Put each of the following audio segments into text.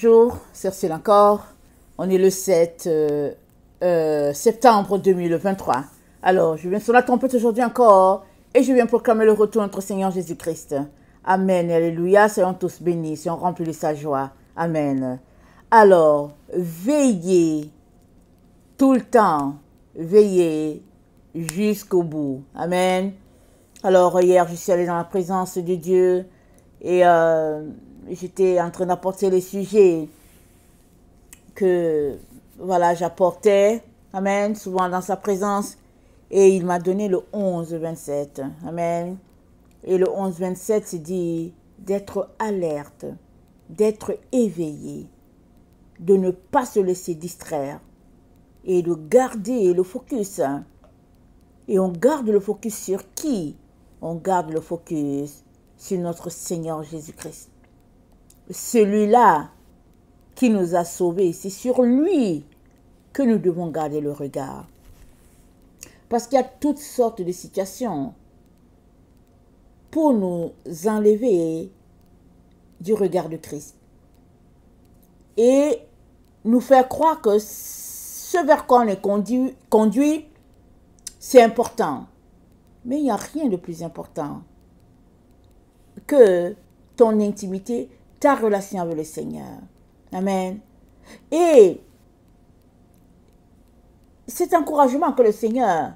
Bonjour, c'est Ursule encore. On est le 7 septembre 2023. Alors, je viens sur la trompette aujourd'hui encore et je viens proclamer le retour de notre Seigneur Jésus-Christ. Amen, alléluia, soyons tous bénis, soyons remplis de sa joie. Amen. Alors, veillez tout le temps, veillez jusqu'au bout. Amen. Alors, hier, je suis allée dans la présence de Dieu et j'étais en train d'apporter les sujets que, voilà, j'apportais. Amen. Souvent dans sa présence. Et il m'a donné le 11-27. Amen. Et le 11-27, c'est dit d'être alerte, d'être éveillé, de ne pas se laisser distraire et de garder le focus. Et on garde le focus sur qui? On garde le focus sur notre Seigneur Jésus-Christ. Celui-là qui nous a sauvés, c'est sur lui que nous devons garder le regard. Parce qu'il y a toutes sortes de situations pour nous enlever du regard de Christ. Et nous faire croire que ce vers quoi on est conduit, c'est important. Mais il n'y a rien de plus important que ton intimité, ta relation avec le Seigneur. Amen. Et cet encouragement que le Seigneur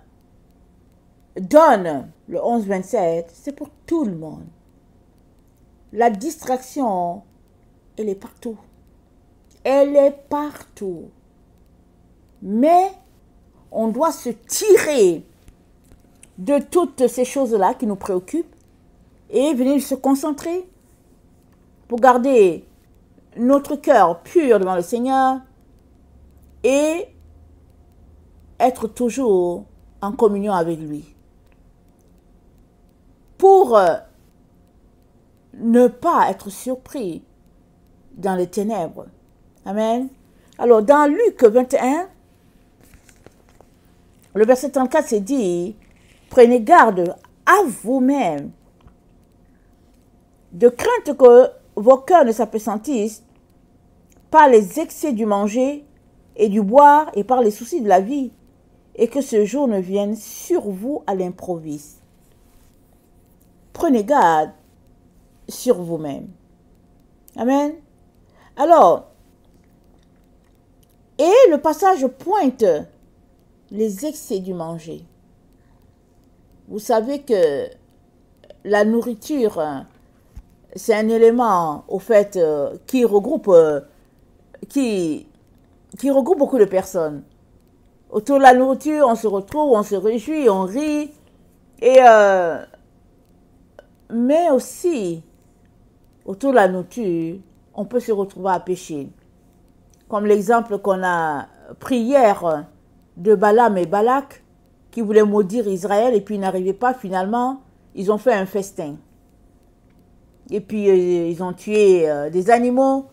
donne, le 11-27, c'est pour tout le monde. La distraction, elle est partout. Elle est partout. Mais on doit se tirer de toutes ces choses-là qui nous préoccupent et venir se concentrer pour garder notre cœur pur devant le Seigneur et être toujours en communion avec lui. Pour ne pas être surpris dans les ténèbres. Amen. Alors, dans Luc 21, le verset 34, c'est dit, prenez garde à vous-même, de crainte que vos cœurs ne s'appesantissent par les excès du manger et du boire et par les soucis de la vie, et que ce jour ne vienne sur vous à l'improviste. Prenez garde sur vous-même. Amen. Alors, et le passage pointe les excès du manger. Vous savez que la nourriture, c'est un élément, au fait, qui regroupe beaucoup de personnes. Autour de la nourriture, on se retrouve, on se réjouit, on rit. Et, mais aussi, autour de la nourriture, on peut se retrouver à pécher. Comme l'exemple qu'on a pris hier de Balaam et Balak, qui voulaient maudire Israël et puis ils n'arrivaient pas, finalement, ils ont fait un festin. Et puis ils ont tué des animaux.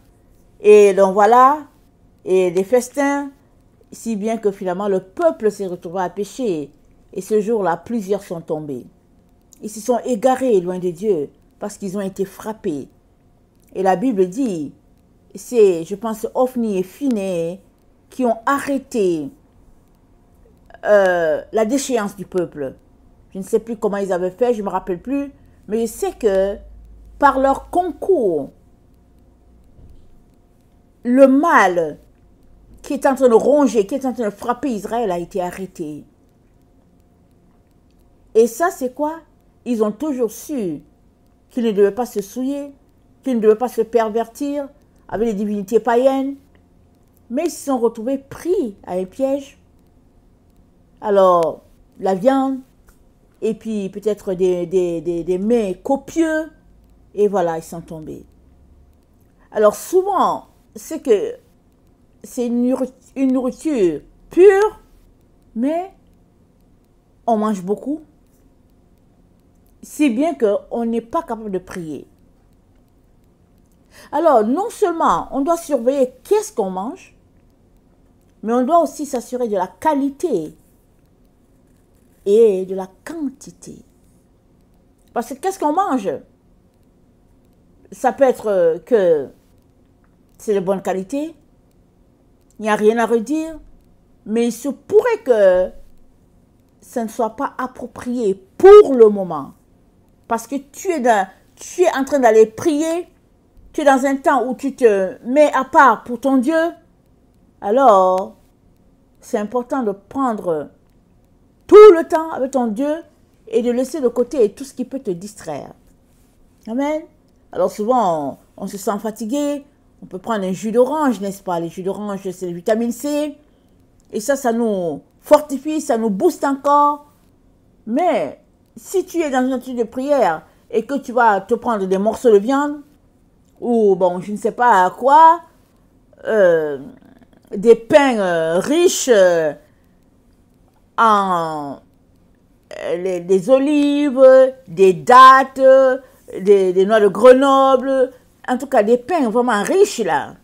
Et donc voilà, et des festins, si bien que finalement le peuple s'est retrouvé à pécher. Et ce jour-là, plusieurs sont tombés. Ils se sont égarés loin de Dieu parce qu'ils ont été frappés. Et la Bible dit, c'est, je pense, Ophni et Phinéas qui ont arrêté la déchéance du peuple. Je ne sais plus comment ils avaient fait, je ne me rappelle plus. Mais je sais que par leur concours, le mal qui est en train de ronger, qui est en train de frapper Israël a été arrêté. Et ça, c'est quoi? Ils ont toujours su qu'ils ne devaient pas se souiller, qu'ils ne devaient pas se pervertir avec les divinités païennes. Mais ils se sont retrouvés pris à un piège. Alors, la viande, et puis peut-être des mets copieux, et voilà, ils sont tombés. Alors souvent, c'est que c'est une nourriture pure, mais on mange beaucoup, si bien qu'on n'est pas capable de prier. Alors, non seulement on doit surveiller qu'est-ce qu'on mange, mais on doit aussi s'assurer de la qualité et de la quantité. Parce que qu'est-ce qu'on mange? Ça peut être que c'est de bonne qualité. Il n'y a rien à redire. Mais il se pourrait que ça ne soit pas approprié pour le moment. Parce que tu es en train d'aller prier. Tu es dans un temps où tu te mets à part pour ton Dieu. Alors, c'est important de prendre tout le temps avec ton Dieu et de laisser de côté tout ce qui peut te distraire. Amen. Alors souvent, on se sent fatigué. On peut prendre un jus d'orange, n'est-ce pas? Les jus d'orange, c'est la vitamine C. Et ça nous fortifie, ça nous booste encore. Mais si tu es dans une attitude de prière et que tu vas te prendre des morceaux de viande, ou bon, je ne sais pas quoi, des pains riches en des olives, des dattes, des noix de Grenoble, en tout cas des pains vraiment riches là.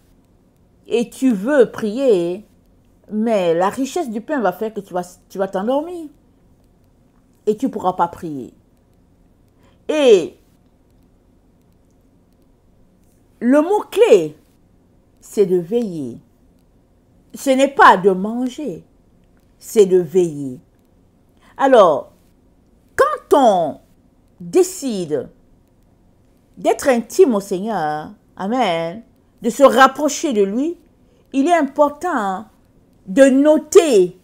Et tu veux prier, mais la richesse du pain va faire que tu vas t'endormir. Et tu ne pourras pas prier. Et le mot-clé, c'est de veiller. Ce n'est pas de manger, c'est de veiller. Alors, quand on décide d'être intime au Seigneur, amen, de se rapprocher de lui, il est important de noter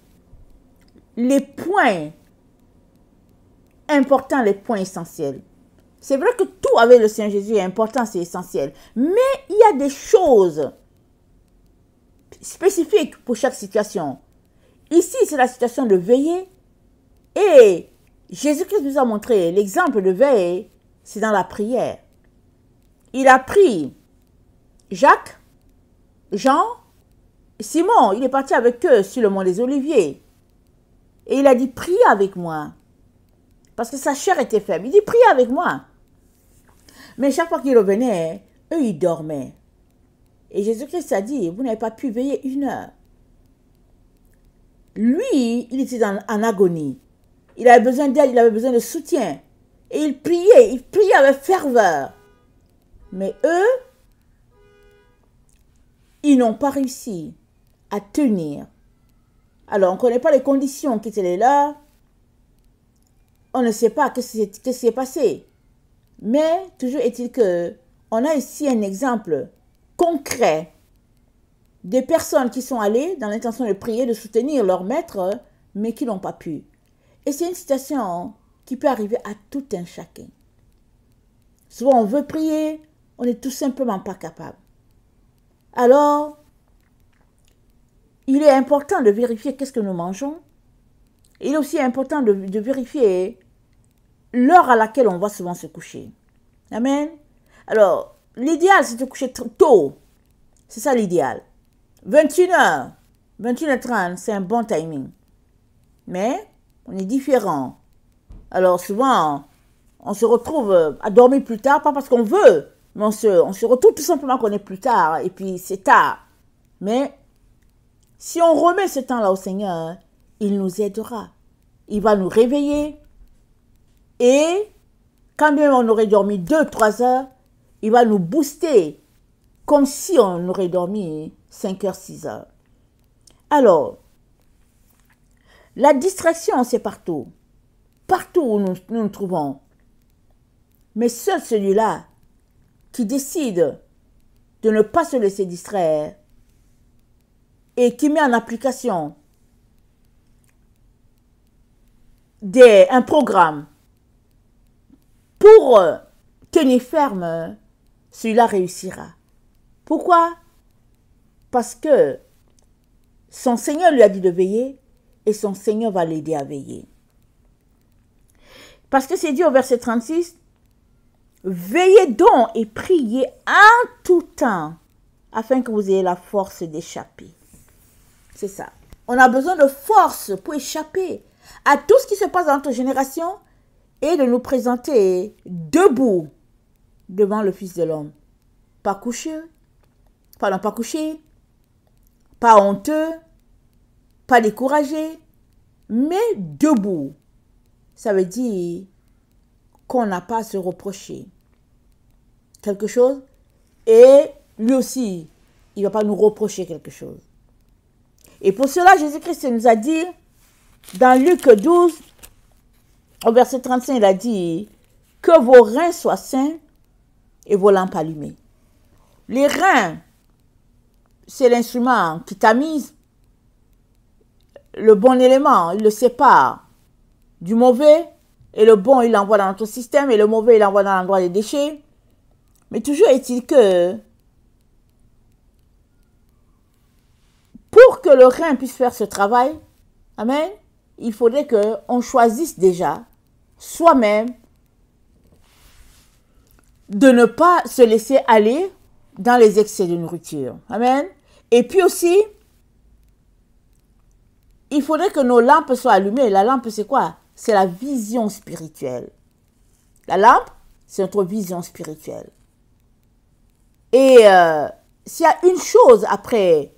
les points importants, les points essentiels. C'est vrai que tout avec le Seigneur Jésus est important, c'est essentiel. Mais il y a des choses spécifiques pour chaque situation. Ici, c'est la situation de veiller. Et Jésus-Christ nous a montré l'exemple de veille, c'est dans la prière. Il a pris Jacques, Jean, Simon, il est parti avec eux sur le mont des Oliviers. Et il a dit, priez avec moi. Parce que sa chair était faible. Il dit, priez avec moi. Mais chaque fois qu'il revenait, eux, ils dormaient. Et Jésus-Christ a dit, vous n'avez pas pu veiller 1 heure. Lui, il était en agonie. Il avait besoin d'aide, il avait besoin de soutien. Et il priait avec ferveur. Mais eux, ils n'ont pas réussi à tenir. Alors, on ne connaît pas les conditions qui étaient les leurs. On ne sait pas ce qui s'est passé. Mais toujours est-il qu'on a ici un exemple concret des personnes qui sont allées dans l'intention de prier, de soutenir leur maître, mais qui n'ont pas pu. Et c'est une situation qui peut arriver à tout un chacun. Souvent, on veut prier, on n'est tout simplement pas capable. Alors, il est important de vérifier qu'est-ce que nous mangeons. Il est aussi important de vérifier l'heure à laquelle on va souvent se coucher. Amen. Alors, l'idéal, c'est de coucher tôt. C'est ça l'idéal. 21h, 21h30, c'est un bon timing. Mais, on est différent. Alors, souvent, on se retrouve à dormir plus tard, pas parce qu'on veut, mais on se retrouve tout simplement qu'on est plus tard, et puis c'est tard. Mais, si on remet ce temps-là au Seigneur, il nous aidera. Il va nous réveiller. Et quand même on aurait dormi 2-3 heures, il va nous booster comme si on aurait dormi 5 heures, 6 heures. Alors, la distraction, c'est partout. Partout où nous nous trouvons. Mais seul celui-là qui décide de ne pas se laisser distraire et qui met en application un programme pour tenir ferme, celui-là réussira. Pourquoi? Parce que son Seigneur lui a dit de veiller et son Seigneur va l'aider à veiller. Parce que c'est dit au verset 36, « Veillez donc et priez en tout temps afin que vous ayez la force d'échapper. » C'est ça. On a besoin de force pour échapper à tout ce qui se passe dans notre génération et de nous présenter debout devant le Fils de l'homme. Pas couché, pas honteux, pas découragé, mais debout. Ça veut dire qu'on n'a pas à se reprocher quelque chose et lui aussi, il ne va pas nous reprocher quelque chose. Et pour cela, Jésus-Christ nous a dit, dans Luc 12, au verset 35, il a dit, que vos reins soient sains et vos lampes allumées. Les reins, c'est l'instrument qui tamise le bon élément, il le sépare du mauvais, et le bon, il l'envoie dans notre système, et le mauvais, il l'envoie dans l'endroit des déchets. Mais toujours est-il que pour que le rein puisse faire ce travail, amen, il faudrait qu'on choisisse déjà soi-même de ne pas se laisser aller dans les excès de nourriture. Amen. Et puis aussi, il faudrait que nos lampes soient allumées. La lampe, c'est quoi? C'est la vision spirituelle. La lampe, c'est notre vision spirituelle. Et s'il y a une chose après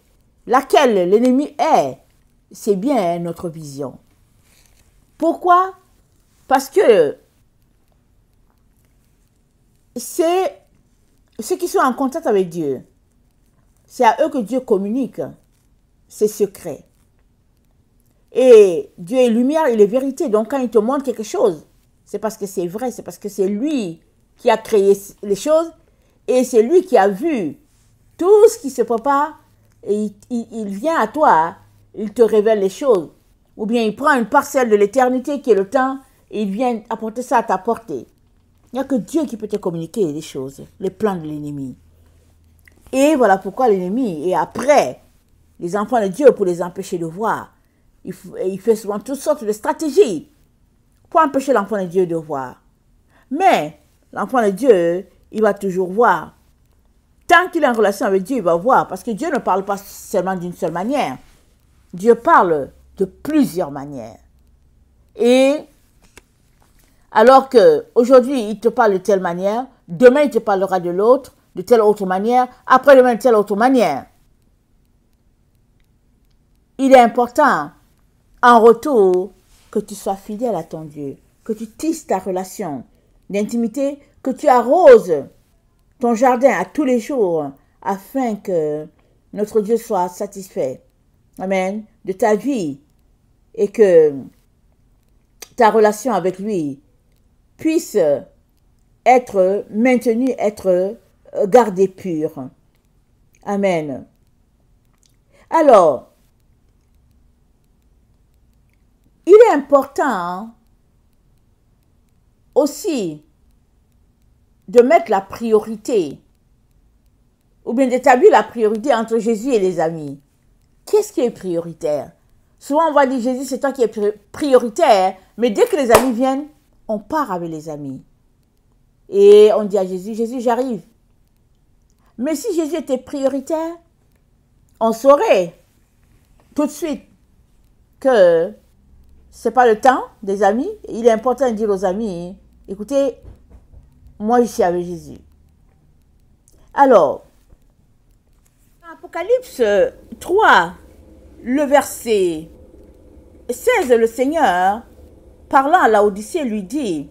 laquelle l'ennemi est, c'est bien notre vision. Pourquoi? Parce que c'est ceux qui sont en contact avec Dieu. C'est à eux que Dieu communique ses secrets. Et Dieu est lumière, il est vérité. Donc quand il te montre quelque chose, c'est parce que c'est vrai, c'est parce que c'est lui qui a créé les choses et c'est lui qui a vu tout ce qui se prépare et il vient à toi, il te révèle les choses. Ou bien il prend une parcelle de l'éternité qui est le temps et il vient apporter ça à ta portée. Il n'y a que Dieu qui peut te communiquer les choses, les plans de l'ennemi. Et voilà pourquoi l'ennemi est après les enfants de Dieu pour les empêcher de voir. Il fait souvent toutes sortes de stratégies pour empêcher l'enfant de Dieu de voir. Mais l'enfant de Dieu, il va toujours voir. Tant qu'il est en relation avec Dieu, il va voir. Parce que Dieu ne parle pas seulement d'une seule manière. Dieu parle de plusieurs manières. Et alors qu'aujourd'hui, il te parle de telle manière, demain, il te parlera de l'autre, de telle autre manière, après-demain, de telle autre manière. Il est important, en retour, que tu sois fidèle à ton Dieu, que tu tisses ta relation d'intimité, que tu arroses ton jardin à tous les jours, afin que notre Dieu soit satisfait, amen, de ta vie, et que ta relation avec lui puisse être maintenue, être gardée pure. Amen. Alors, il est important aussi de mettre la priorité, ou bien d'établir la priorité entre Jésus et les amis. Qu'est-ce qui est prioritaire? Souvent, on va dire, Jésus, c'est toi qui es prioritaire, mais dès que les amis viennent, on part avec les amis. Et on dit à Jésus, Jésus, j'arrive. Mais si Jésus était prioritaire, on saurait tout de suite que ce n'est pas le temps des amis. Il est important de dire aux amis, écoutez, moi je suis avec Jésus. Alors, Apocalypse 3, le verset 16, le Seigneur, parlant à Laodicée, lui dit,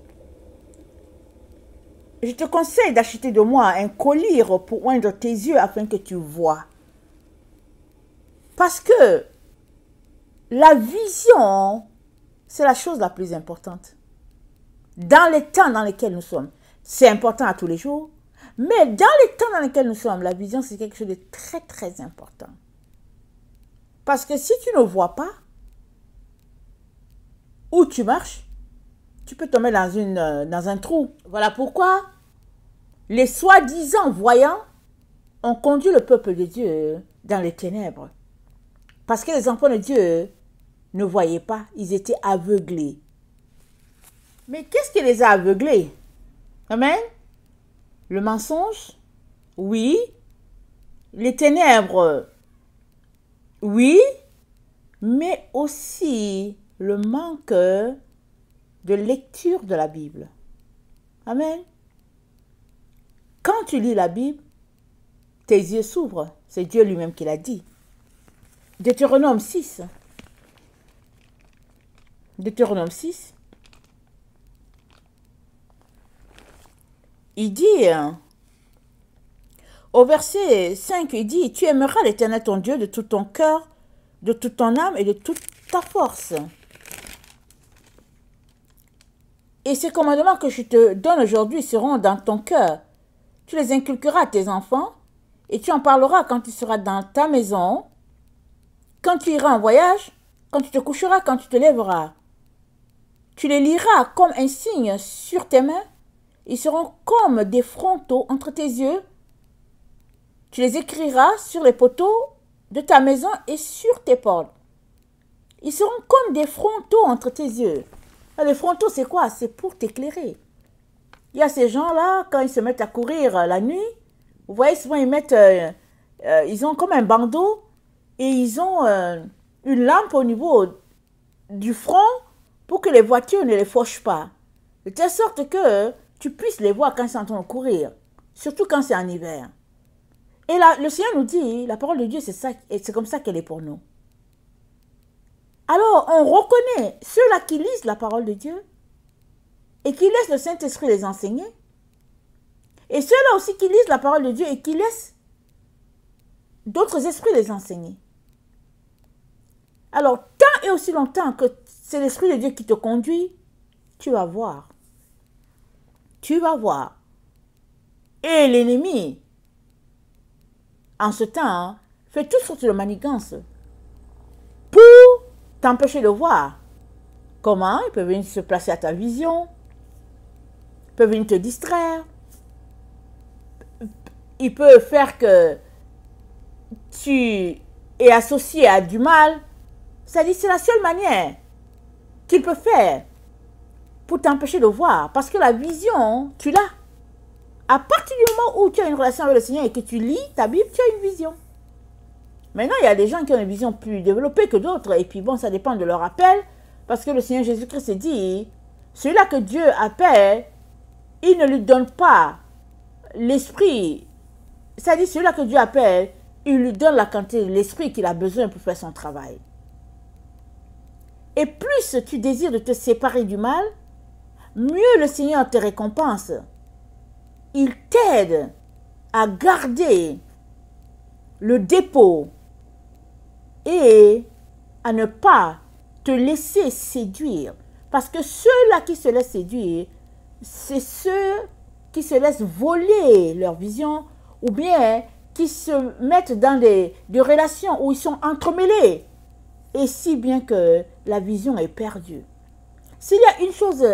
je te conseille d'acheter de moi un collier pour oindre tes yeux afin que tu vois. Parce que la vision, c'est la chose la plus importante. Dans les temps dans lesquels nous sommes, c'est important à tous les jours, mais dans les temps dans lesquels nous sommes, la vision, c'est quelque chose de très, très important. Parce que si tu ne vois pas où tu marches, tu peux tomber dans un trou. Voilà pourquoi les soi-disant voyants ont conduit le peuple de Dieu dans les ténèbres. Parce que les enfants de Dieu ne voyaient pas, ils étaient aveuglés. Mais qu'est-ce qui les a aveuglés? Amen? Le mensonge? Oui. Les ténèbres? Oui. Mais aussi le manque de lecture de la Bible. Amen. Quand tu lis la Bible, tes yeux s'ouvrent. C'est Dieu lui-même qui l'a dit. Deutéronome 6. Deutéronome 6. Il dit, Au verset 5, il dit, tu aimeras l'Éternel ton Dieu de tout ton cœur, de toute ton âme et de toute ta force. Et ces commandements que je te donne aujourd'hui seront dans ton cœur. Tu les inculqueras à tes enfants et tu en parleras quand tu seras dans ta maison, quand tu iras en voyage, quand tu te coucheras, quand tu te lèveras. Tu les liras comme un signe sur tes mains. Ils seront comme des frontaux entre tes yeux. Tu les écriras sur les poteaux de ta maison et sur tes portes. Ils seront comme des frontaux entre tes yeux. Les frontaux, c'est quoi? C'est pour t'éclairer. Il y a ces gens-là, quand ils se mettent à courir la nuit, vous voyez, souvent ils mettent, ils ont comme un bandeau et ils ont une lampe au niveau du front pour que les voitures ne les fauchent pas. De telle sorte que tu puisses les voir quand ils sont en train de courir, surtout quand c'est en hiver. Et là, le Seigneur nous dit, la parole de Dieu, c'est ça, et c'est comme ça qu'elle est pour nous. Alors, on reconnaît ceux-là qui lisent la parole de Dieu et qui laissent le Saint-Esprit les enseigner. Et ceux-là aussi qui lisent la parole de Dieu et qui laissent d'autres esprits les enseigner. Alors, tant et aussi longtemps que c'est l'Esprit de Dieu qui te conduit, tu vas voir. Tu vas voir. Et l'ennemi, en ce temps, fait toutes sortes de manigances pour t'empêcher de voir. Comment? Il peut venir se placer à ta vision. Il peut venir te distraire. Il peut faire que tu es associé à du mal. C'est-à-dire, c'est la seule manière qu'il peut faire pour t'empêcher de voir. Parce que la vision, tu l'as. À partir du moment où tu as une relation avec le Seigneur et que tu lis ta Bible, tu as une vision. Maintenant, il y a des gens qui ont une vision plus développée que d'autres. Et puis bon, ça dépend de leur appel. Parce que le Seigneur Jésus-Christ dit, celui-là que Dieu appelle, il ne lui donne pas l'esprit. C'est-à-dire, celui-là que Dieu appelle, il lui donne la quantité de l'esprit qu'il a besoin pour faire son travail. Et plus tu désires de te séparer du mal, mieux le Seigneur te récompense. Il t'aide à garder le dépôt et à ne pas te laisser séduire. Parce que ceux-là qui se laissent séduire, c'est ceux qui se laissent voler leur vision ou bien qui se mettent dans des relations où ils sont entremêlés. Et si bien que la vision est perdue. S'il y a une chose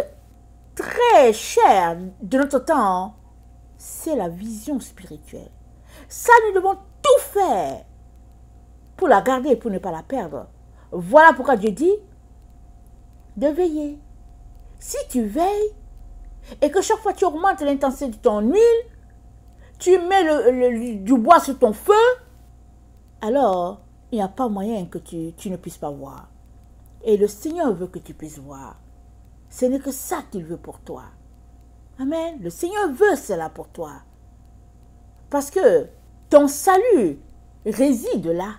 très chère de notre temps, c'est la vision spirituelle. Ça, nous devons tout faire pour la garder et pour ne pas la perdre. Voilà pourquoi Dieu dit de veiller. Si tu veilles et que chaque fois tu augmentes l'intensité de ton huile, tu mets du bois sur ton feu, alors il n'y a pas moyen que tu ne puisses pas voir. Et le Seigneur veut que tu puisses voir. Ce n'est que ça qu'il veut pour toi. Amen. Le Seigneur veut cela pour toi. Parce que ton salut réside là.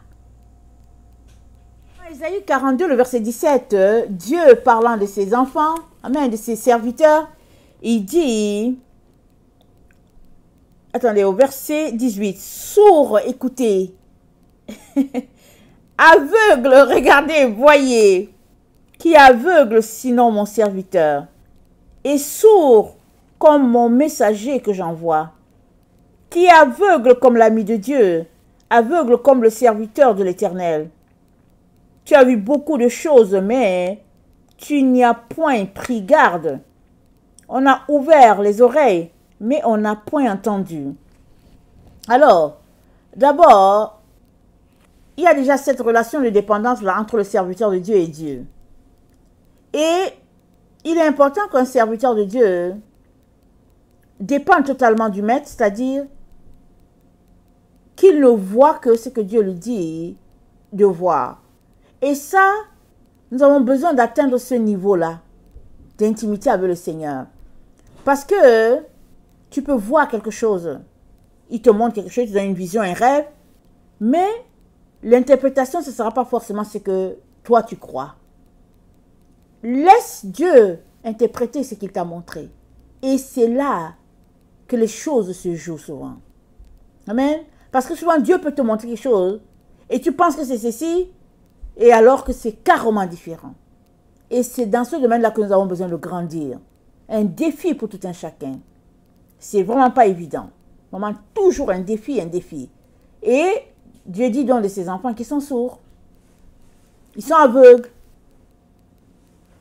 Dans Isaïe 42, le verset 17, Dieu parlant de ses enfants, amen, de ses serviteurs, il dit, attendez, au verset 18, sourds, écoutez, aveugle, regardez, voyez, qui aveugle sinon mon serviteur, et sourd comme mon messager que j'envoie, qui aveugle comme l'ami de Dieu, aveugle comme le serviteur de l'Éternel. Tu as vu beaucoup de choses, mais tu n'y as point pris garde. On a ouvert les oreilles, mais on n'a point entendu. Alors, d'abord, il y a déjà cette relation de dépendance là entre le serviteur de Dieu et Dieu. Et il est important qu'un serviteur de Dieu dépende totalement du maître, c'est-à-dire qu'il ne voit que ce que Dieu lui dit de voir. Et ça, nous avons besoin d'atteindre ce niveau-là d'intimité avec le Seigneur. Parce que tu peux voir quelque chose. Il te montre quelque chose, il te donne une vision, un rêve. Mais l'interprétation, ce ne sera pas forcément ce que toi tu crois. Laisse Dieu interpréter ce qu'il t'a montré. Et c'est là que les choses se jouent souvent. Amen. Parce que souvent, Dieu peut te montrer quelque chose et tu penses que c'est ceci, et alors que c'est carrément différent. Et c'est dans ce domaine-là que nous avons besoin de grandir. Un défi pour tout un chacun. C'est vraiment pas évident. Vraiment toujours un défi, un défi. Et Dieu dit donc de ses enfants qui sont sourds. Ils sont aveugles.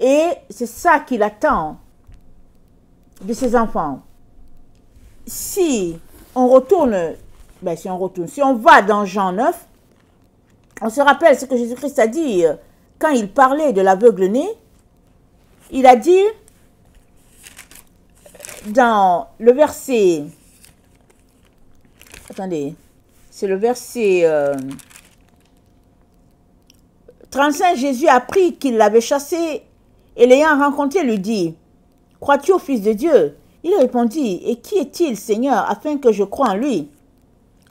Et c'est ça qu'il attend de ses enfants. Si on retourne, si on va dans Jean 9, on se rappelle ce que Jésus-Christ a dit quand il parlait de l'aveugle-né. Il a dit dans le verset, attendez, c'est le verset 35, Jésus apprit qu'il l'avait chassé et l'ayant rencontré lui dit, « Crois-tu au Fils de Dieu ?» Il répondit, « Et qui est-il, Seigneur, afin que je croie en lui ?»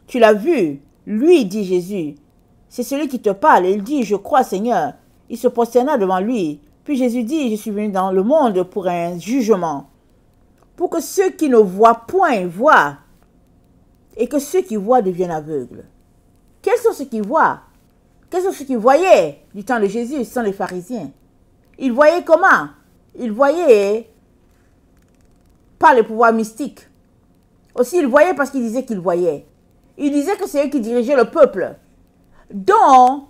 « Tu l'as vu, lui, dit Jésus. C'est celui qui te parle. Et il dit, « Je crois, Seigneur. » Il se prosterna devant lui. Puis Jésus dit, « Je suis venu dans le monde pour un jugement, pour que ceux qui ne voient point voient, et que ceux qui voient deviennent aveugles. » Quels sont ceux qui voient? Quels sont ceux qui voyaient du temps de Jésus? Ce sont les pharisiens. Ils voyaient comment? Ils voyaient par le pouvoir mystique. Aussi, ils voyaient parce qu'ils disaient qu'ils voyaient. Ils disaient que c'est eux qui dirigeaient le peuple. Donc,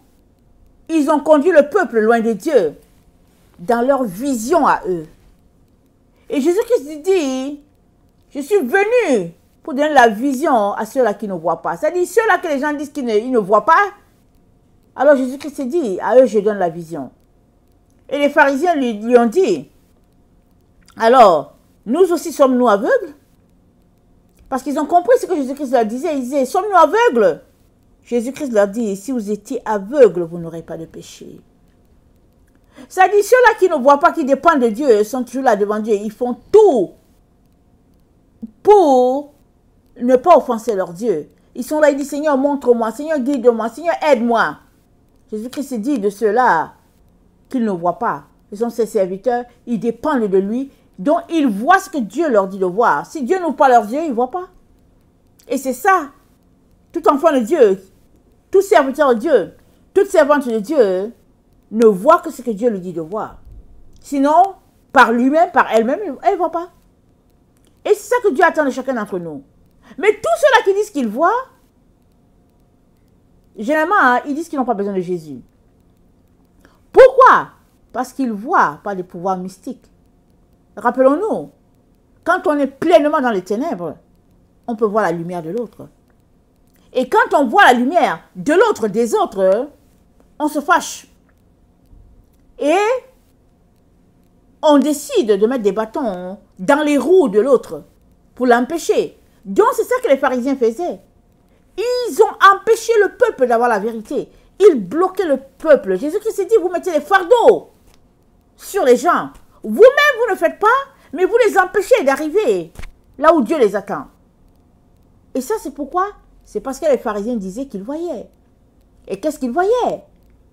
ils ont conduit le peuple loin de Dieu, dans leur vision à eux. Et Jésus-Christ dit, je suis venu pour donner la vision à ceux-là qui ne voient pas. C'est-à-dire, ceux-là que les gens disent qu'ils ne voient pas, alors Jésus-Christ dit, à eux je donne la vision. Et les pharisiens lui ont dit, alors, nous aussi sommes-nous aveugles? Parce qu'ils ont compris ce que Jésus-Christ leur disait. Ils disaient, sommes-nous aveugles? Jésus-Christ leur dit, si vous étiez aveugles, vous n'aurez pas de péché. C'est-à-dire, ceux-là qui ne voient pas, qui dépendent de Dieu, sont toujours là devant Dieu. Ils font tout pour ne pas offenser leur Dieu. Ils sont là, ils disent, Seigneur, montre-moi, Seigneur, guide-moi, Seigneur, aide-moi. Jésus-Christ dit de ceux-là qu'ils ne voient pas. Ils sont ses serviteurs, ils dépendent de lui. Donc, ils voient ce que Dieu leur dit de voir. Si Dieu n'ouvre pas leurs yeux, ils ne voient pas. Et c'est ça. Tout enfant de Dieu, tout serviteur de Dieu, toute servante de Dieu ne voit que ce que Dieu lui dit de voir. Sinon, par lui-même, par elle-même, elle ne voit pas. Et c'est ça que Dieu attend de chacun d'entre nous. Mais tous ceux-là qui disent qu'ils voient, généralement, ils disent qu'ils n'ont pas besoin de Jésus. Pourquoi? Parce qu'ils voient par des pouvoirs mystiques. Rappelons-nous, quand on est pleinement dans les ténèbres, on peut voir la lumière de l'autre. Et quand on voit la lumière de l'autre, des autres, on se fâche. Et on décide de mettre des bâtons dans les roues de l'autre pour l'empêcher. Donc c'est ça que les pharisiens faisaient. Ils ont empêché le peuple d'avoir la vérité. Ils bloquaient le peuple. Jésus-Christ s'est dit, vous mettez les fardeaux sur les gens. Vous-même, vous ne faites pas, mais vous les empêchez d'arriver là où Dieu les attend. Et ça, c'est pourquoi? C'est parce que les pharisiens disaient qu'ils voyaient. Et qu'est-ce qu'ils voyaient?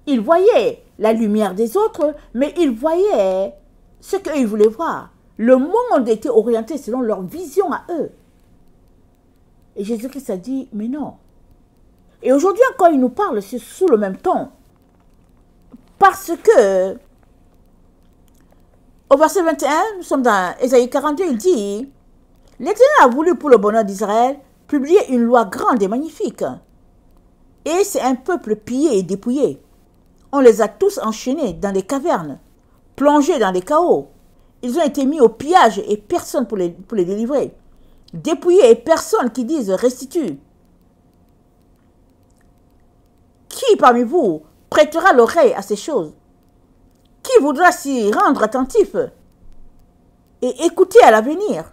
Ils voyaient la lumière des autres, mais ils voyaient ce qu'ils voulaient voir. Le monde était orienté selon leur vision à eux. Et Jésus-Christ a dit, mais non. Et aujourd'hui encore, il nous parle sous le même ton. Parce que, au verset 21, nous sommes dans Ésaïe 42, il dit, l'Éternel a voulu pour le bonheur d'Israël publier une loi grande et magnifique. Et c'est un peuple pillé et dépouillé. On les a tous enchaînés dans des cavernes, plongés dans des chaos. Ils ont été mis au pillage et personne pour les délivrer. Dépouillés et personne qui dise restitue. Qui parmi vous prêtera l'oreille à ces choses? Qui voudra s'y rendre attentif et écouter à l'avenir?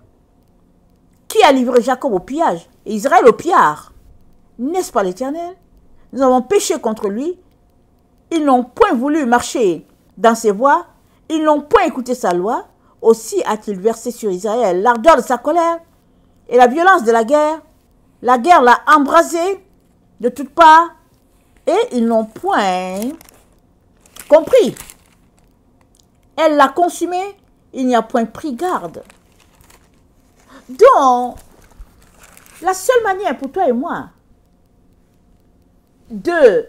Qui a livré Jacob au pillage et Israël au pillard? N'est-ce pas l'Éternel? Nous avons péché contre lui. Ils n'ont point voulu marcher dans ses voies. Ils n'ont point écouté sa loi. Aussi a-t-il versé sur Israël l'ardeur de sa colère et la violence de la guerre. La guerre l'a embrasé de toutes parts et ils n'ont point compris. Elle l'a consumé, il n'y a point pris garde. Donc, La seule manière pour toi et moi de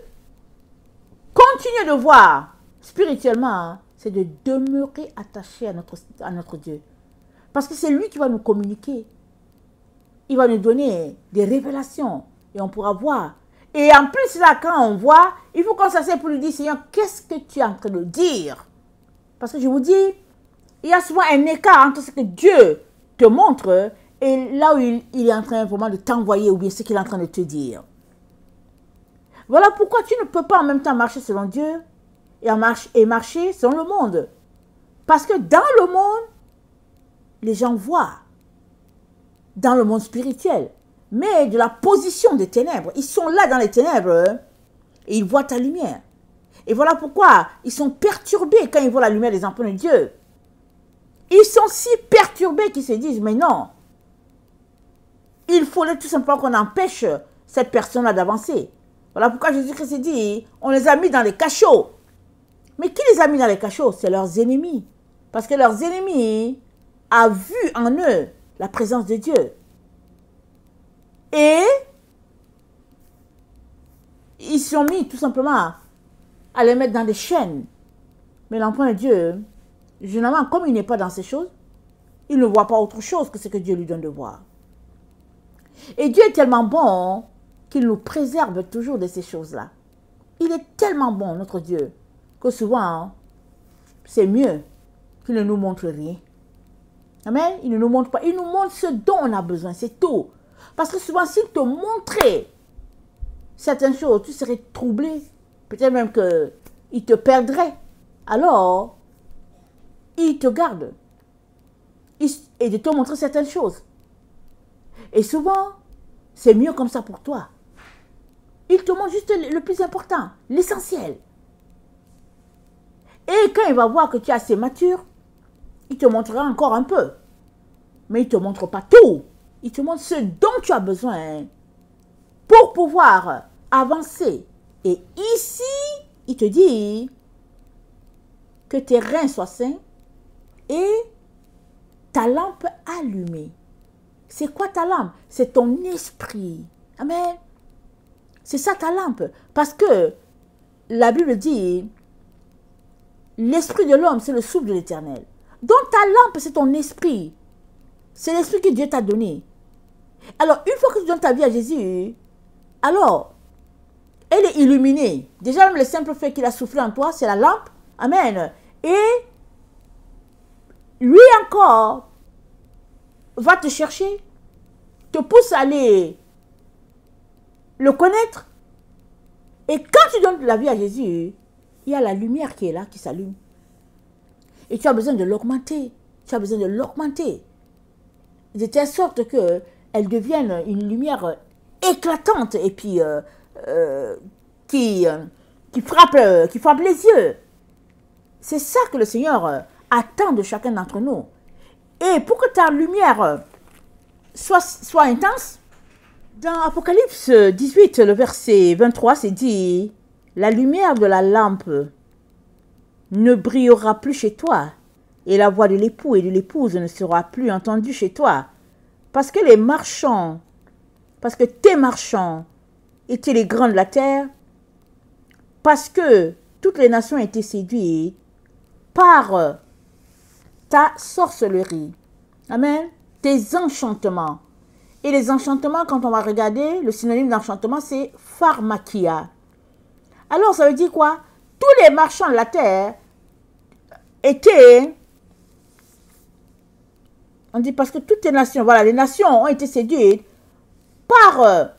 continuer de voir spirituellement, c'est de demeurer attaché à notre Dieu. Parce que c'est lui qui va nous communiquer. Il va nous donner des révélations et on pourra voir. Et en plus, là, quand on voit, il faut qu'on s'assied pour lui dire, Seigneur, qu'est-ce que tu es en train de dire? Parce que je vous dis, il y a souvent un écart entre ce que Dieu te montre et là où il est en train vraiment de t'envoyer ou bien ce qu'il est en train de te dire. Voilà pourquoi tu ne peux pas en même temps marcher selon Dieu et marcher selon le monde. Parce que dans le monde, les gens voient. Dans le monde spirituel. Mais de la position des ténèbres. Ils sont là dans les ténèbres et ils voient ta lumière. Et voilà pourquoi ils sont perturbés quand ils voient la lumière des enfants de Dieu. Ils sont si perturbés qu'ils se disent, mais non, il faudrait tout simplement qu'on empêche cette personne-là d'avancer. Voilà pourquoi Jésus-Christ dit, on les a mis dans les cachots. Mais qui les a mis dans les cachots? C'est leurs ennemis. Parce que leurs ennemis ont vu en eux la présence de Dieu. Et ils se sont mis tout simplement à les mettre dans des chaînes. Mais l'enfant de Dieu, généralement, comme il n'est pas dans ces choses, il ne voit pas autre chose que ce que Dieu lui donne de voir. Et Dieu est tellement bon qu'il nous préserve toujours de ces choses-là. Il est tellement bon, notre Dieu, que souvent, c'est mieux qu'il ne nous montre rien. Amen. Il ne nous montre pas. Il nous montre ce dont on a besoin. C'est tout. Parce que souvent, s'il te montrait certaines choses, tu serais troublé. Peut-être même qu'il te perdrait. Alors, il te garde. Et de te montrer certaines choses. Et souvent, c'est mieux comme ça pour toi. Il te montre juste le plus important, l'essentiel. Et quand il va voir que tu es assez mature, il te montrera encore un peu. Mais il ne te montre pas tout. Il te montre ce dont tu as besoin pour pouvoir avancer. Et ici, il te dit que tes reins soient sains et ta lampe allumée. C'est quoi ta lampe? C'est ton esprit. Amen. C'est ça ta lampe. Parce que la Bible dit, l'esprit de l'homme, c'est le souffle de l'Éternel. Donc ta lampe, c'est ton esprit. C'est l'esprit que Dieu t'a donné. Alors, une fois que tu donnes ta vie à Jésus, alors, elle est illuminée. Déjà, même le simple fait qu'il a soufflé en toi, c'est la lampe. Amen. Et lui encore va te chercher, te pousse à aller le connaître. Et quand tu donnes la vie à Jésus, il y a la lumière qui est là, qui s'allume. Et tu as besoin de l'augmenter. Tu as besoin de l'augmenter. De telle sorte qu'elle devienne une lumière éclatante et puis qui frappe les yeux. C'est ça que le Seigneur attend de chacun d'entre nous. Et pour que ta lumière soit intense, dans Apocalypse 18, le verset 23, c'est dit, la lumière de la lampe ne brillera plus chez toi, et la voix de l'époux et de l'épouse ne sera plus entendue chez toi, parce que tes marchands étaient les grands de la terre, parce que toutes les nations étaient séduites par ta sorcellerie. Amen. Tes enchantements. Et les enchantements, quand on va regarder, le synonyme d'enchantement, c'est pharmakia. Alors, ça veut dire quoi? Tous les marchands de la terre étaient... On dit parce que toutes les nations, voilà, les nations ont été séduites par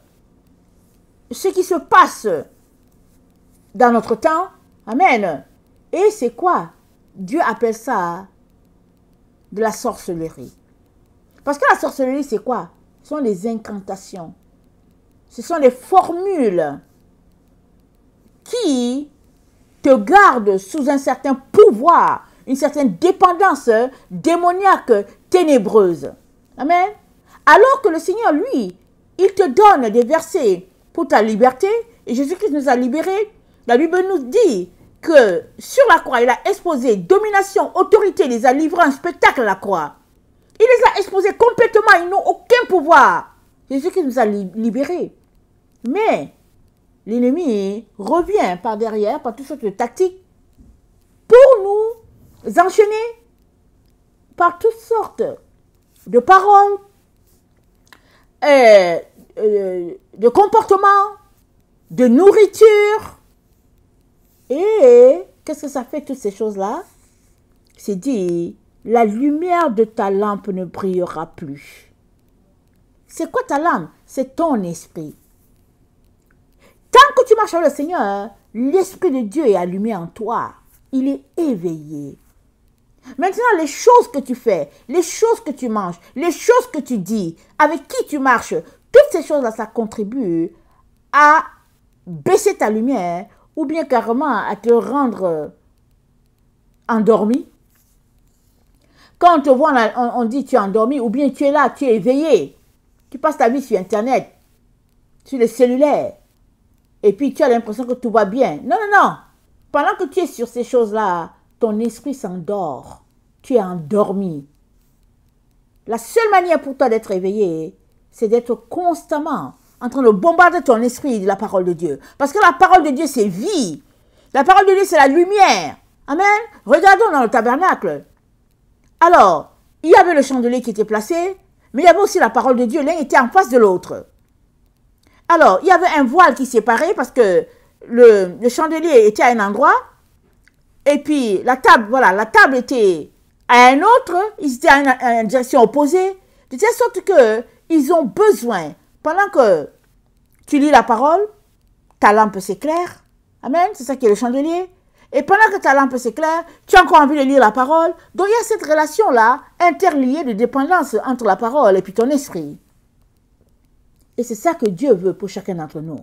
ce qui se passe dans notre temps. Amen. Et c'est quoi? Dieu appelle ça de la sorcellerie. Parce que la sorcellerie, c'est quoi? Ce sont les incantations. Ce sont les formules qui te gardent sous un certain pouvoir, une certaine dépendance démoniaque, ténébreuse. Amen. Alors que le Seigneur, lui, il te donne des versets pour ta liberté. Et Jésus-Christ nous a libérés. La Bible nous dit que sur la croix, il a exposé domination, autorité, il les a livrés un spectacle à la croix. Il les a exposés complètement, ils n'ont aucun pouvoir Jésus qui nous a libérés. Mais l'ennemi revient par derrière, par toutes sortes de tactiques, pour nous enchaîner par toutes sortes de paroles, de comportements, de nourriture. Et qu'est-ce que ça fait, toutes ces choses-là? C'est dit, la lumière de ta lampe ne brillera plus. C'est quoi ta lampe? C'est ton esprit. Tant que tu marches avec le Seigneur, l'Esprit de Dieu est allumé en toi. Il est éveillé. Maintenant, les choses que tu fais, les choses que tu manges, les choses que tu dis, avec qui tu marches, toutes ces choses-là, ça contribue à baisser ta lumière ou bien carrément à te rendre endormi. Quand on te voit, on dit tu es endormi ou bien tu es là, tu es éveillé. Tu passes ta vie sur Internet, sur les cellulaires, et puis tu as l'impression que tout va bien. Non, non, non. Pendant que tu es sur ces choses-là, ton esprit s'endort. Tu es endormi. La seule manière pour toi d'être éveillé, c'est d'être constamment en train de bombarder ton esprit de la parole de Dieu. Parce que la parole de Dieu, c'est vie. La parole de Dieu, c'est la lumière. Amen. Regardons dans le tabernacle. Alors, il y avait le chandelier qui était placé, mais il y avait aussi la parole de Dieu. L'un était en face de l'autre. Alors, il y avait un voile qui séparait parce que le chandelier était à un endroit. Et puis, la table, voilà, la table était à un autre. Ils étaient à une direction opposée. De telle sorte qu'ils ont besoin, pendant que tu lis la parole, ta lampe s'éclaire. Amen, c'est ça qui est le chandelier. Et pendant que ta lampe s'éclaire, tu as encore envie de lire la parole. Donc, il y a cette relation-là, interliée de dépendance entre la parole et puis ton esprit. Et c'est ça que Dieu veut pour chacun d'entre nous.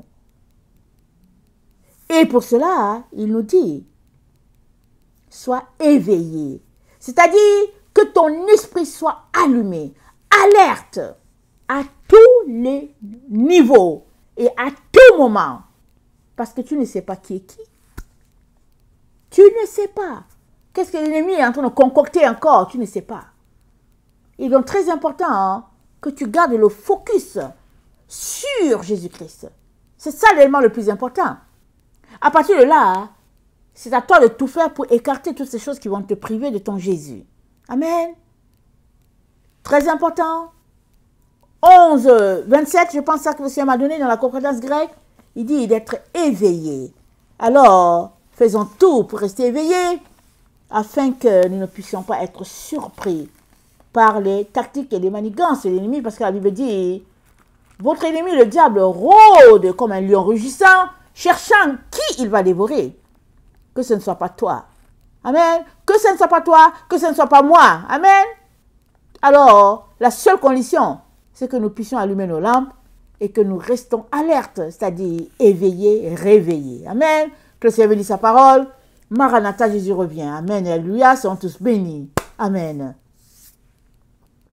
Et pour cela, il nous dit, sois éveillé. C'est-à-dire que ton esprit soit allumé, alerte à tous les niveaux et à tout moment. Parce que tu ne sais pas qui est qui. Tu ne sais pas. Qu'est-ce que l'ennemi est en train de concocter encore? Tu ne sais pas. Il est donc très important que tu gardes le focus sur Jésus-Christ. C'est ça l'élément le plus important. À partir de là, c'est à toi de tout faire pour écarter toutes ces choses qui vont te priver de ton Jésus. Amen. Très important. 11, 27, je pense que ça que le Seigneur m'a donné dans la concordance grecque. Il dit d'être éveillé. Alors, faisons tout pour rester éveillés, afin que nous ne puissions pas être surpris par les tactiques et les manigances de l'ennemi, parce que la Bible dit, votre ennemi, le diable, rôde comme un lion rugissant, cherchant qui il va dévorer. Que ce ne soit pas toi. Amen. Que ce ne soit pas toi, que ce ne soit pas moi. Amen. Alors, la seule condition, c'est que nous puissions allumer nos lampes et que nous restons alertes, c'est-à-dire éveillés, réveillés. Amen. Que le Seigneur bénisse sa parole. Maranatha, Jésus revient. Amen. Alléluia. Sont tous bénis. Amen.